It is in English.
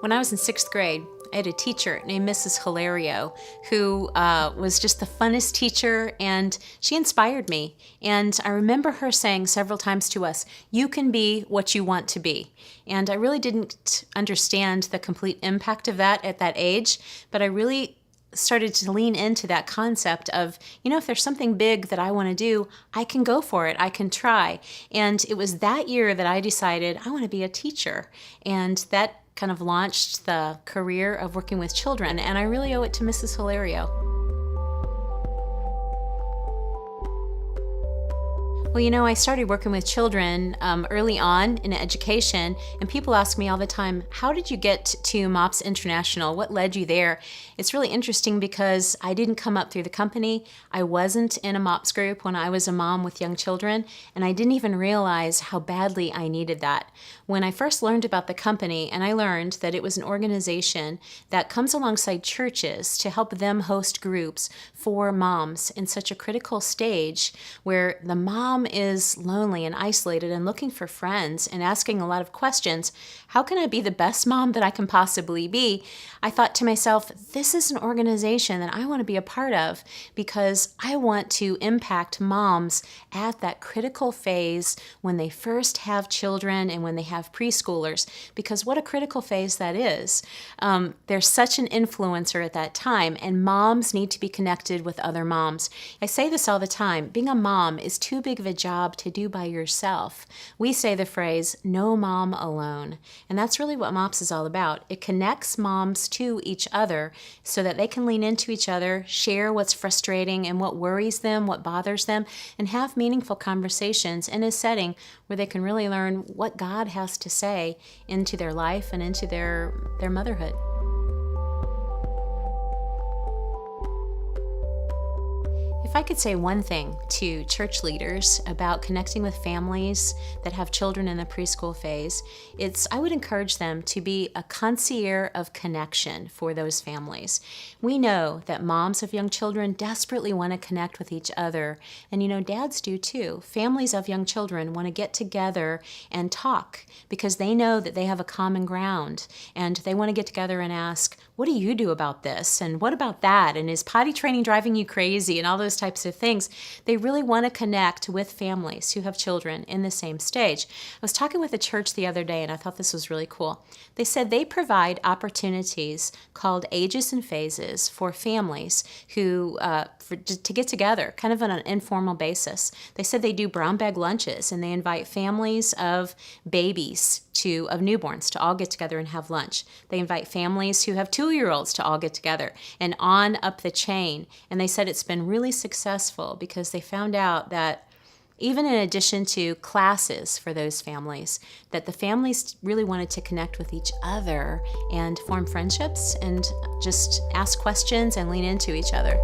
When I was in 6th grade, I had a teacher named Mrs. Hilario who was just the funnest teacher, and she inspired me. And I remember her saying several times to us, "You can be what you want to be." And I really didn't understand the complete impact of that at that age, but I really started to lean into that concept of, if there's something big that I want to do, I can go for it, I can try. And it was that year that I decided I want to be a teacher. And that kind of launched the career of working with children, and I really owe it to Mrs. Hilario. Well, I started working with children early on in education, and people ask me all the time, how did you get to MOPS International? What led you there? It's really interesting because I didn't come up through the company. I wasn't in a MOPS group when I was a mom with young children, and I didn't even realize how badly I needed that. When I first learned about the company, and I learned that it was an organization that comes alongside churches to help them host groups for moms in such a critical stage where the mom is lonely and isolated and looking for friends and asking a lot of questions. How can I be the best mom that I can possibly be? I thought to myself, this is an organization that I want to be a part of because I want to impact moms at that critical phase when they first have children and when they have preschoolers, because what a critical phase that is. There's such an influencer at that time, and moms need to be connected with other moms. I say this all the time, being a mom is too big of a job to do by yourself. We say the phrase, no mom alone. And that's really what MOPS is all about. It connects moms to each other so that they can lean into each other, share what's frustrating and what worries them, what bothers them, and have meaningful conversations in a setting where they can really learn what God has to say into their life and into their motherhood. If I could say one thing to church leaders about connecting with families that have children in the preschool phase, I would encourage them to be a concierge of connection for those families. We know that moms of young children desperately want to connect with each other, and dads do too. Families of young children want to get together and talk because they know that they have a common ground, and they want to get together and ask, what do you do about this? And what about that? And is potty training driving you crazy? And all those types of things. They really want to connect with families who have children in the same stage. I was talking with a church the other day, and I thought this was really cool. They said they provide opportunities called ages and phases for families who to get together, kind of on an informal basis. They said they do brown bag lunches, and they invite families of babies of newborns to all get together and have lunch. They invite families who have 2-year-olds to all get together, and on up the chain. And they said it's been really successful because they found out that even in addition to classes for those families, that the families really wanted to connect with each other and form friendships and just ask questions and lean into each other.